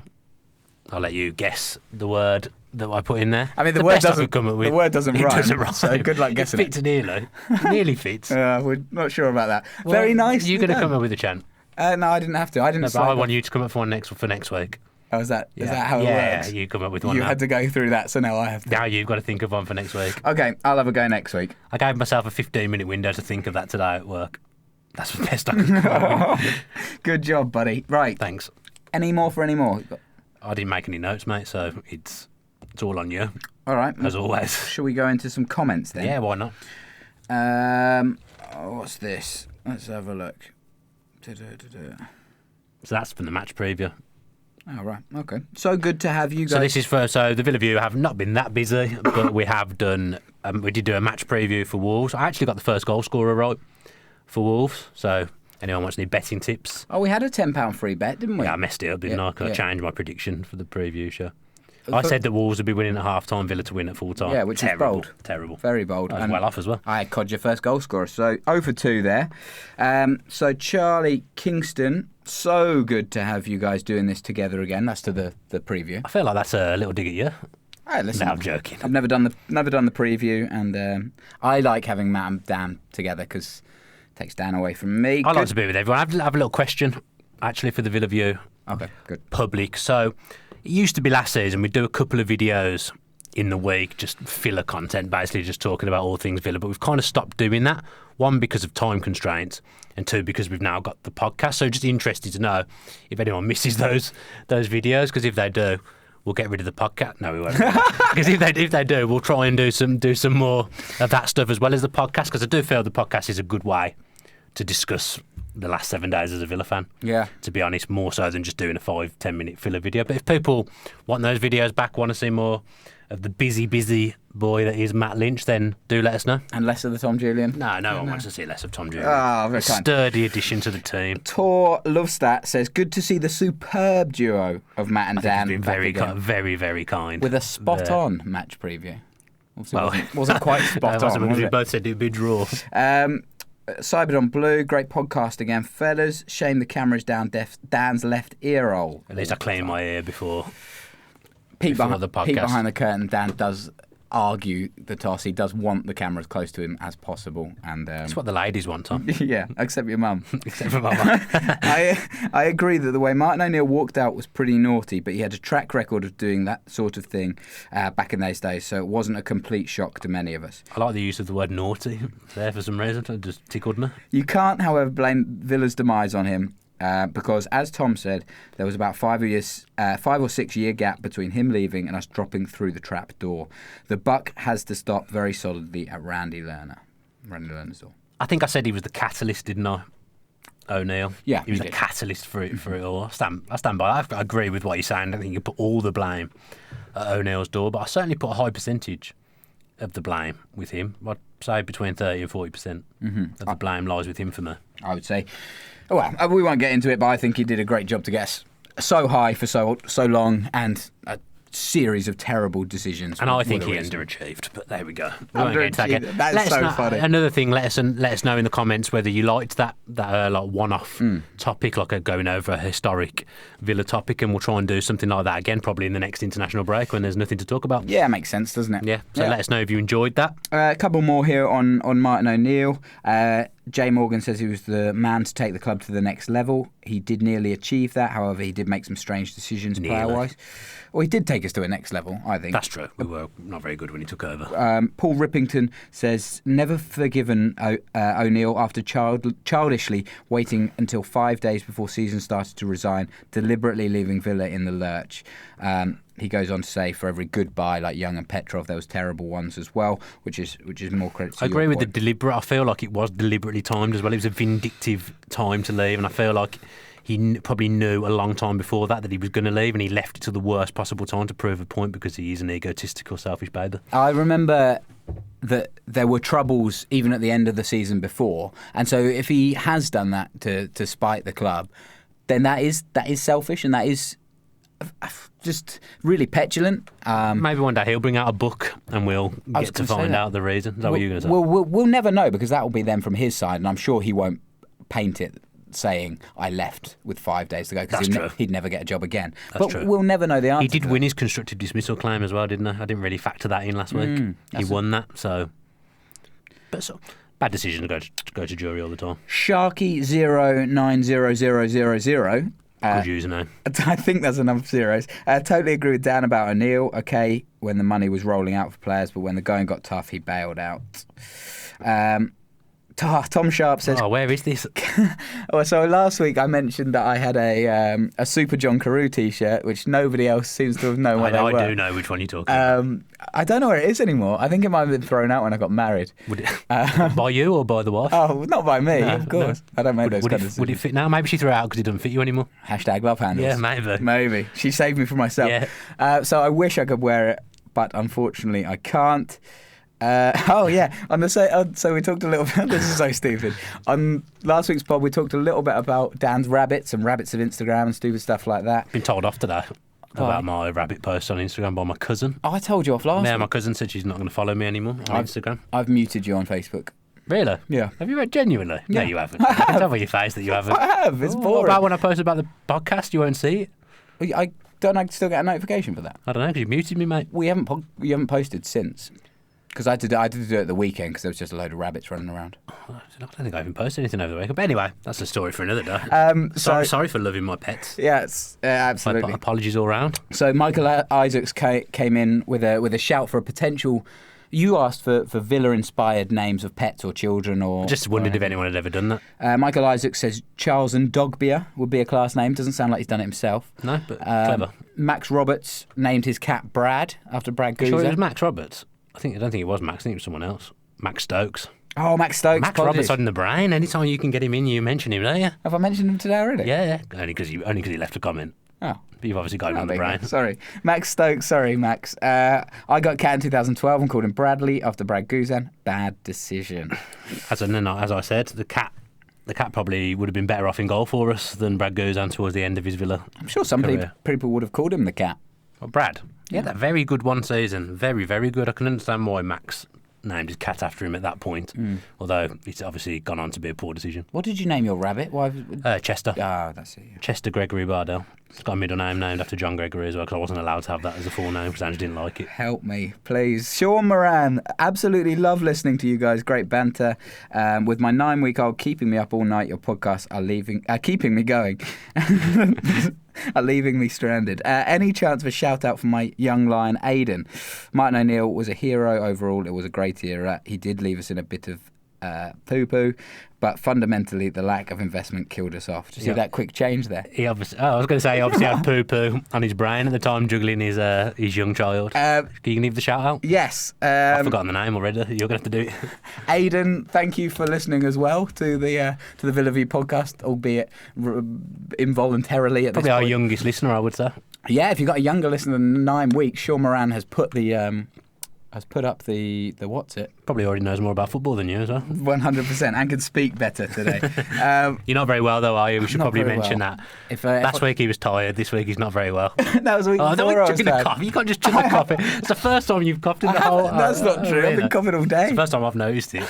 I'll let you guess the word that I put in there. I mean, the The word best I doesn't. could come up with. The word doesn't It rhyme. doesn't rhyme. So good luck guessing It it. fits nearly. Nearly fits. We're not sure about that. Very nice. You're going to come up with a chant. No, I didn't have to. I didn't. No, but slide I off. want you to come up for one for next week. Oh, is that how it Yeah, works? you come up with one You now. had to go through that, so now I have to. Now you've got to think of one for next week. Okay, I'll have a go next week. I gave myself a 15-minute window to think of that today at work. That's the best I could come up with. Good job, buddy. Right. Thanks. Any more for any more? I didn't make any notes, mate, so it's all on you, All right. as always. Shall we go into some comments then? Yeah, why not? What's this? Let's have a look. So that's from the match preview. Oh, right. Okay. So good to have you guys. So this is so the Villa View have not been that busy, but we have done. We did do a match preview for Wolves. I actually got the first goal scorer right for Wolves. So anyone wants any betting tips? Oh, we had a £10 free bet, didn't we? Yeah, I messed it up, didn't Yeah, I? 'Cause yeah. I changed my prediction for the preview show. I said that Wolves would be winning at half time, Villa to win at full time. Yeah, which is terrible, bold. Terrible. Very bold. I was And well off as well. I had Cod your first goal scorer. So 0 for 2 there. So Charlie Kingston, so good to have you guys doing this together again. That's to the preview. I feel like that's a little dig at you. Hey, listen, No, I'm joking. I've never done the preview, and I like having Matt and Dan together because it takes Dan away from me. I like Good. to be with everyone. I have a little question, actually, for the Villa View Okay, good. public. So it used to be last season we'd do a couple of videos in the week, just filler content, basically just talking about all things Villa. But we've kind of stopped doing that. One, because of time constraints, and two, because we've now got the podcast. So just interested to know if anyone misses those videos, because if they do, we'll get rid of the podcast. No, we won't. Because if they do, we'll try and do some more of that stuff as well as the podcast, because I do feel the podcast is a good way to discuss the last 7 days as a Villa fan. Yeah. To be honest, more so than just doing a 5-10 minute filler video. But if people want those videos back, want to see more of the busy boy that is Matt Lynch, then do let us know. And less of the Tom Julian. No one wants to see less of Tom Julian. Ah, very A kind. sturdy addition to the team. Tor Lovestat says, good to see the superb duo of Matt and Dan He's been back very, again. very kind. With a spot-on match preview. Obviously wasn't quite spot on, was We it? both said it would be a draw. Cyberdon Blue, great podcast again, fellas. Shame the camera's down Dan's left ear hole. At least I cleaned my ear before. Peek before behind the podcast. peek behind the curtain, Dan does argue the toss. He does want the camera as close to him as possible. And That's what the ladies want, Tom. yeah, except your mum. Except for my mum. I agree that the way Martin O'Neill walked out was pretty naughty, but he had a track record of doing that sort of thing back in those days, so it wasn't a complete shock to many of us. I like the use of the word naughty there for some reason. It just tickled me. You can't, however, blame Villa's demise on him. Because, as Tom said, there was about 5 or 6 year gap between him leaving and us dropping through the trap door. The buck has to stop very solidly at Randy Lerner's door. I think I said he was the catalyst, didn't I? O'Neill. Yeah, he was you the did. catalyst for it all. I stand by. I agree with what you're saying. I don't think you put all the blame at O'Neill's door, but I certainly put a high percentage of the blame with him. I'd say between 30 and 40% of the blame lies with him for me. I would say. Well, we won't get into it, but I think he did a great job to get us so high for so long, and a series of terrible decisions. And I were think the he reason. underachieved, but there we go. We won't get into that again. That's Let us so know, funny. Another thing, let us know in the comments whether you liked that like one-off topic, like going over a historic Villa topic, and we'll try and do something like that again, probably in the next international break when there's nothing to talk about. Yeah, makes sense, doesn't it? Yeah. So let us know if you enjoyed that. A couple more here on Martin O'Neill. Jay Morgan says he was the man to take the club to the next level. He did nearly achieve that. However, he did make some strange decisions player-wise. Well, he did take us to a next level, I think. That's true. We were not very good when he took over. Paul Rippington says, never forgiven O'Neill after childishly waiting until 5 days before season started to resign, deliberately leaving Villa in the lurch. He goes on to say, for every goodbye, like Young and Petrov, there was terrible ones as well, which is more credit to I agree your with the point. deliberate. I feel like it was deliberately timed as well. It was a vindictive time to leave, and I feel like he probably knew a long time before that he was going to leave, and he left it to the worst possible time to prove a point because he is an egotistical, selfish baby. I remember that there were troubles even at the end of the season before, and so if he has done that to spite the club, then that is selfish, and that is just really petulant. Maybe one day he'll bring out a book and we'll get to find out the reason. Is that what you're going to say? We'll never know, because that will be then from his side, and I'm sure he won't paint it saying I left with 5 days to go, because he'd never get a job again. But true. We'll never know the answer. He did win his constructive dismissal claim as well, didn't he? I didn't really factor that in last week. He won that, so... But so... Bad decision to go to jury all the time. Sharky090000. Good username. I think that's a number of zeros. I totally agree with Dan about O'Neill. Okay, when the money was rolling out for players, but when the going got tough, he bailed out. Tom Sharp says... Oh, where is this? So last week I mentioned that I had a Super John Carew T-shirt, which nobody else seems to have known what they were. I do know which one you're talking about. I don't know where it is anymore. I think it might have been thrown out when I got married. By you or by the wife? Oh, not by me, of course. No. I don't make those kind of decisions. Would it fit now? Maybe she threw it out because it doesn't fit you anymore. # love handles. Yeah, maybe. Maybe. She saved me from myself. Yeah. So I wish I could wear it, but unfortunately I can't. So we talked a little bit. This is so stupid. On last week's pod, we talked a little bit about Dan's rabbits and rabbits of Instagram and stupid stuff like that. Been told off today about my rabbit post on Instagram by my cousin. Oh, I told you off last week. Yeah, my cousin said she's not going to follow me anymore on Instagram. I've muted you on Facebook. Really? Yeah. Have you read genuinely? Yeah. No, you haven't. I can tell by your face that you haven't. I have. It's boring. What about when I post about the podcast? You won't see it. I don't I still get a notification for that? I don't know, because you muted me, mate. You haven't posted since. Because I did do it at the weekend because there was just a load of rabbits running around. I don't think I even posted anything over the weekend. But anyway, that's a story for another day. Sorry for loving my pets. Yes, absolutely. Apologies all round. So Michael Isaacs came in with a shout for a potential... You asked for Villa-inspired names of pets or children, or... I just wondered if anyone had ever done that. Michael Isaacs says Charles and Dogbeer would be a class name. Doesn't sound like he's done it himself. No, but clever. Max Roberts named his cat Brad after Brad Gouzer. Sure it was Max Roberts? I don't think it was Max. I think it was someone else. Max Stokes. Oh, Max Stokes. Max Roberts on the brain. Anytime you can get him in, you mention him, don't you? Have I mentioned him today already? Yeah. Only because he left a comment. Oh. But you've obviously got him on the brain. Sorry. Max Stokes. Sorry, Max. I got a cat in 2012 and called him Bradley after Brad Guzan. Bad decision. As I said, the cat probably would have been better off in goal for us than Brad Guzan towards the end of his Villa I'm sure some people would have called him the cat. Well, Brad. Yeah, that very good one season. Very, very good. I can understand why Max named his cat after him at that point. Although it's obviously gone on to be a poor decision. What did you name your rabbit? Why? Chester. Ah, that's it. Yeah. Chester Gregory Bardell. It's got a middle name named after John Gregory as well, because I wasn't allowed to have that as a full name because Ange didn't like it. Help me, please. Sean Moran, absolutely love listening to you guys. Great banter. With my 9-week-old keeping me up all night, your podcasts are keeping me going. Are leaving me stranded. Any chance of a shout out for my young lion, Aidan? Martin O'Neill was a hero overall. It was a great era. He did leave us in a bit of poo-poo, but fundamentally the lack of investment killed us off. Did you see that quick change there? I was going to say he obviously had poo-poo on his brain at the time, juggling his young child. Can you leave the shout out? Yes. I've forgotten the name already. You're going to have to do it. Aidan, thank you for listening as well to the Villa View podcast, albeit involuntarily at Probably this point. our youngest listener, I would say. Yeah, if you've got a younger listener than 9 weeks, Sean Moran has put up the what's it? Probably already knows more about football than you as well. 100%, and can speak better today. You're not very well though, are you? We should probably mention that. Last week he was tired, this week he's not very well. That was a week before I was chugging a cough. You can't just chug a cough. It's the first time you've coughed in the whole... That's not true, really? I've been coughing all day. It's the first time I've noticed it.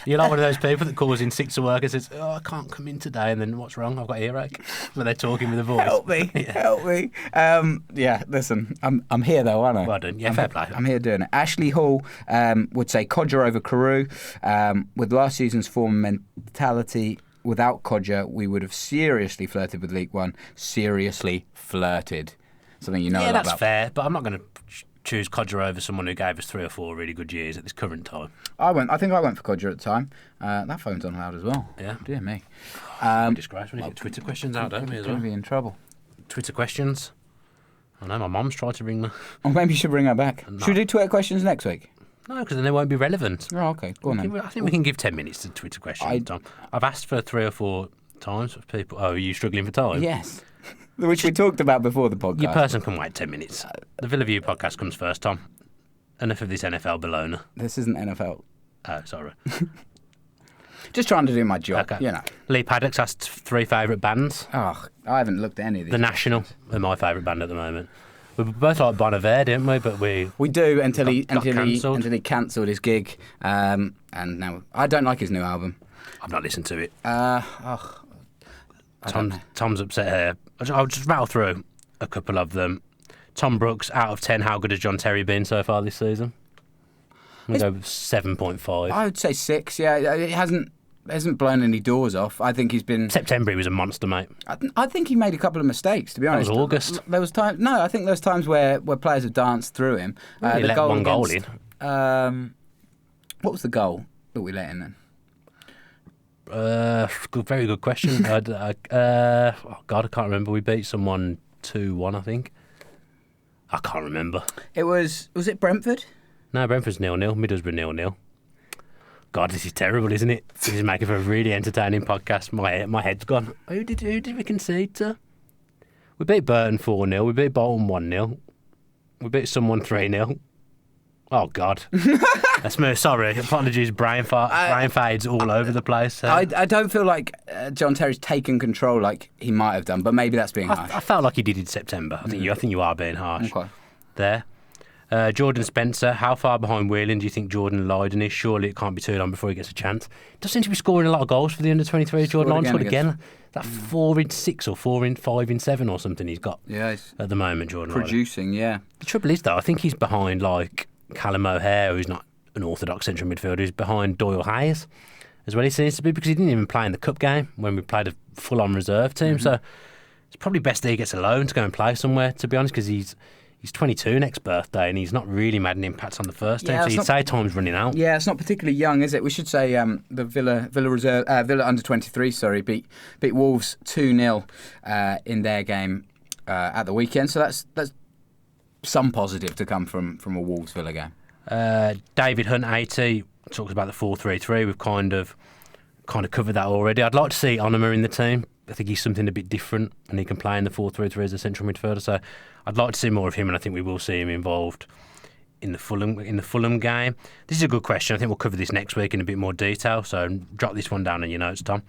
You're like one of those people that calls in sick to work and says, I can't come in today, and then what's wrong? I've got earache. When they're talking with a voice. Help me. Listen, I'm here though, aren't I? Well done. Yeah, fair play. I'm here doing it. Ashley Hall would say Codger over Carew. With last season's form and mentality, without Codger, we would have seriously flirted with League One. Seriously flirted. Something you know a lot about. Yeah, that's fair, but I'm not going to choose Codger over someone who gave us 3 or 4 really good years at this current time. I think I went for Codger at the time. That phone's on loud as well. Yeah. Dear me. Disgrace when you get Twitter questions out, don't we, as well? Going to be in trouble. Twitter questions? I know, my mum's tried to ring me. Or maybe you should bring her back. No. Should we do Twitter questions next week? No, because then they won't be relevant. Oh, okay. Go on then. I think we can give 10 minutes to Twitter questions, Tom. I've asked for 3 or 4 Times of people. Oh, are you struggling for time? Yes. Which we talked about before the podcast. Your person can wait 10 minutes. The Villa View podcast comes first, Tom. Enough of this NFL baloney. This isn't NFL. Oh, sorry. Just trying to do my job, Okay. you know. Lee Paddock's asked 3 favourite bands. Oh, I haven't looked at any of these. The National are my favourite band at the moment. We both like Bon Iver, didn't we? But we do until he cancelled his gig, and now I don't like his new album. I've not listened to it. Tom's upset here. I'll just rattle through a couple of them. Tom Brooks, out of 10, how good has John Terry been so far this season? I'm going to go 7.5. I would say 6. Yeah, it hasn't blown any doors off. I think he's been. September he was a monster, mate. I think he made a couple of mistakes, to be honest. That was August. There was time. No, I think there's times where players have danced through him. He let one goal in. What was the goal that we let in then? Very good question. God, I can't remember. We beat someone 2-1, I think. I can't remember. Was it Brentford? No, Brentford's 0-0. Middlesbrough 0-0. God, this is terrible, isn't it? This is making for a really entertaining podcast. My head's gone. Who did we concede to? We beat Burton 4-0. We beat Bolton 1-0. We beat someone 3-0. Oh, God. That's me. Sorry. Apologies. Brain fades all over the place. I don't feel like John Terry's taken control like he might have done, but maybe that's being harsh. I felt like he did in September. I think you are being harsh. Okay. There. Jordan Spencer, how far behind Whelan do you think Jordan Lydon is? Surely it can't be too long before he gets a chance. Does seem to be scoring a lot of goals for the under-23. Jordan Lydon scored again. That 4 in 6 or 4 in 5 in 7 or something he's got at the moment, Jordan producing, Lydon. Yeah. The trouble is, though, I think he's behind, like, Callum O'Hare, who's not an orthodox central midfielder, who's behind Doyle Hayes as well, he seems to be, because he didn't even play in the cup game when we played a full-on reserve team. So it's probably best that he gets a loan to go and play somewhere, to be honest, because he's 22 next birthday and he's not really made an impact on the first team. So you'd say time's running out. Yeah, it's not particularly young, is it? We should say the Villa reserve, Villa under 23, sorry, beat Wolves 2-0 in their game at the weekend. So that's some positive to come from a Wolves Villa game. David Hunt 80 talks about the 4-3-3. We've kind of covered that already. I'd like to see Onuma in the team. I think he's something a bit different and he can play in the 4-3-3 as a central midfielder. So I'd like to see more of him, and I think we will see him involved in the Fulham game. This is a good question. I think we'll cover this next week in a bit more detail. So drop this one down in your notes, Tom.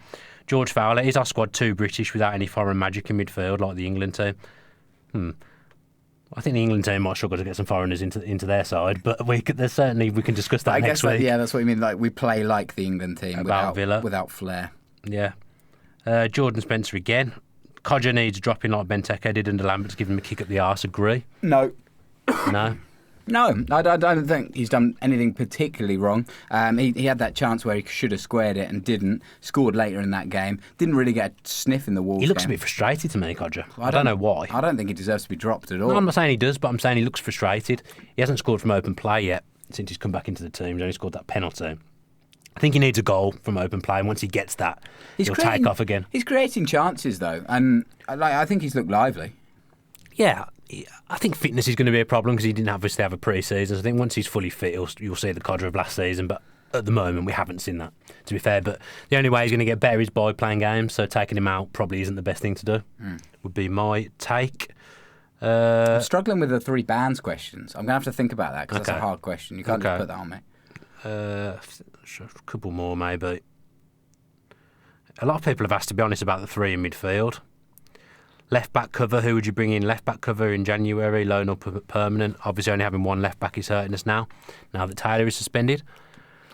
George Fowler, is our squad too British without any foreign magic in midfield like the England team? I think the England team might struggle to get some foreigners into their side, but we can discuss that next week. Yeah, that's what you mean. Like we play like the England team without flair. Yeah. Jordan Spencer again. Codger needs dropping like Benteke did under Lambert to give him a kick up the arse. Agree? No. No? No, I don't think he's done anything particularly wrong. He had that chance where he should have squared it and didn't. Scored later in that game. Didn't really get a sniff in the Wolves game. He looks a bit frustrated to me, Codger. I don't know why. I don't think he deserves to be dropped at all. No, I'm not saying he does, but I'm saying he looks frustrated. He hasn't scored from open play yet since he's come back into the team. He's only scored that penalty. I think he needs a goal from open play, and once he gets that, he'll take off again. He's creating chances, though, and I think he's looked lively. Yeah, I think fitness is going to be a problem because he didn't obviously have a pre-season. I think once he's fully fit, you'll see the Codger of last season, but at the moment we haven't seen that, to be fair. But the only way he's going to get better is by playing games, so taking him out probably isn't the best thing to do, would be my take. I'm struggling with the 3 bands questions. I'm going to have to think about that because that's a hard question. You can't just put that on me. A couple more maybe. A lot of people have asked, to be honest, about the 3 in midfield. Left back cover, who would you bring in? Left back cover in January, loan or permanent? Obviously only having one left back is hurting us now that Taylor is suspended.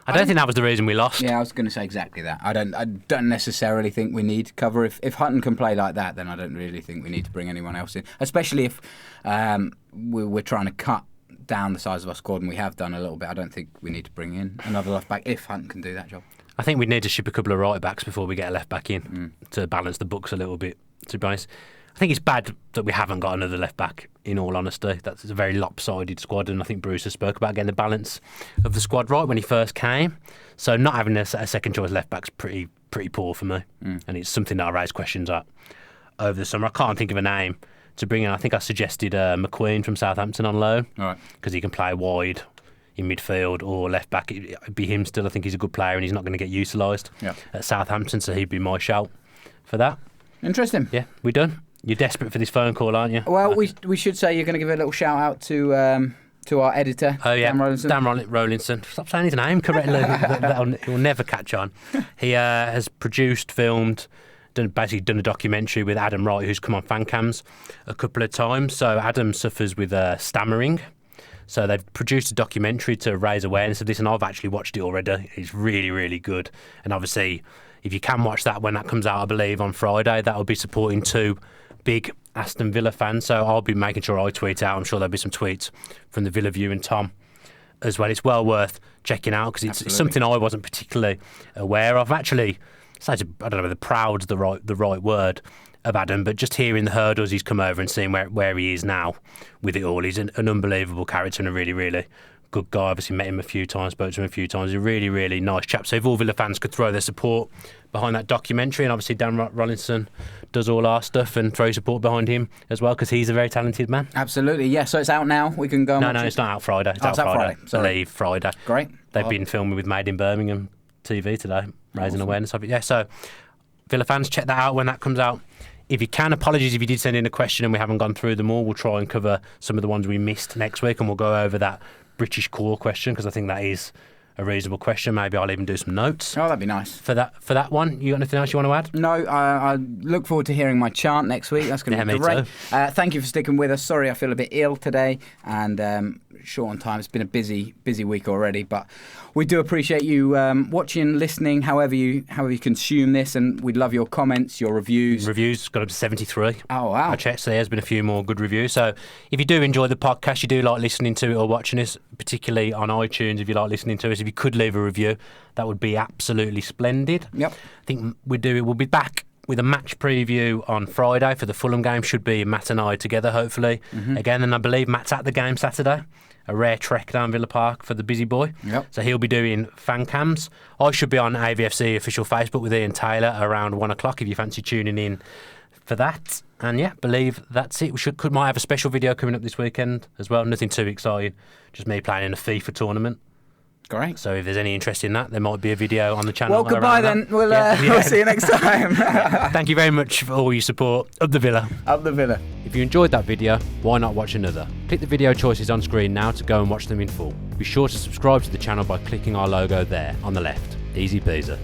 I don't think that was the reason we lost. Yeah, I was going to say exactly that. I don't necessarily think we need cover. If Hutton can play like that, then I don't really think we need to bring anyone else in, especially if we're trying to cut down the size of our squad, and we have done a little bit. I don't think we need to bring in another left back if Hutton can do that job. I think we'd need to ship a couple of right backs before we get a left back in to balance the books a little bit, to be honest. I think it's bad that we haven't got another left back, in all honesty. That's a very lopsided squad, and I think Bruce has spoke about getting the balance of the squad right when he first came. So not having a second choice left back's pretty poor for me, and it's something that I raised questions at over the summer. I can't think of a name to bring in. I think I suggested McQueen from Southampton on loan, because he can play wide in midfield or left back. It'd be him still. I think he's a good player and he's not going to get utilised at Southampton, so he'd be my shout. for that. Interesting. Yeah, we done. You're desperate for this phone call, aren't you? Well, we should say you're going to give a little shout out to our editor, Oh yeah, Dan Rolinson. Dan Rolinson. Stop saying his name correctly. He'll never catch on. He has produced, filmed, basically done a documentary with Adam Wright, who's come on fan cams a couple of times. So Adam suffers with stammering. So they've produced a documentary to raise awareness of this, and I've actually watched it already. It's really, really good. And obviously, if you can watch that when that comes out, I believe on Friday, that will be supporting 2 big Aston Villa fans. So I'll be making sure I tweet out. I'm sure there'll be some tweets from the Villa View and Tom as well. It's well worth checking out because it's something I wasn't particularly aware of. Actually, I don't know whether proud's the right word of Adam, but just hearing the hurdles he's come over and seeing where he is now with it all. He's an unbelievable character and a really, really good guy. Obviously met him a few times, spoke to him a few times. He's a really, really nice chap. So if all Villa fans could throw their support behind that documentary, and obviously Dan Rolinson does all our stuff, and throw support behind him as well because he's a very talented man. Absolutely, yeah. So it's out now. We can go and watch No, it. it's not out Friday. It's out Friday. I believe Friday. Great. They've been filming with Made in Birmingham TV today, raising awareness of it. Yeah, so Villa fans, check that out when that comes out. If you can, apologies if you did send in a question and we haven't gone through them all. We'll try and cover some of the ones we missed next week, and we'll go over that British core question because I think that is a reasonable question. Maybe I'll even do some notes. Oh, that'd be nice. For that one, you got anything else you want to add? No, I look forward to hearing my chant next week. That's going to be great. Thank you for sticking with us. Sorry, I feel a bit ill today and short on time. It's been a busy week already, but we do appreciate you watching, listening, however you consume this, and we'd love your comments, your reviews. Reviews got up to 73. Oh, wow. I checked, so there's been a few more good reviews. So if you do enjoy the podcast, you do like listening to it or watching us, particularly on iTunes, if you like listening to us, if you could leave a review, that would be absolutely splendid. Yep. I think we'll be back with a match preview on Friday for the Fulham game. Should be Matt and I together, hopefully. Again, and I believe Matt's at the game Saturday. A rare trek down Villa Park for the busy boy. Yep. So he'll be doing fan cams. I should be on AVFC official Facebook with Ian Taylor around 1 o'clock if you fancy tuning in for that. And yeah, believe that's it. Might have a special video coming up this weekend as well. Nothing too exciting. Just me playing in a FIFA tournament. Great. So if there's any interest in that, there might be a video on the channel. Well, goodbye then. We'll see you next time. Thank you very much for all your support. Up the Villa. Up the Villa. If you enjoyed that video, why not watch another? Click the video choices on screen now to go and watch them in full. Be sure to subscribe to the channel by clicking our logo there on the left. Easy peasy.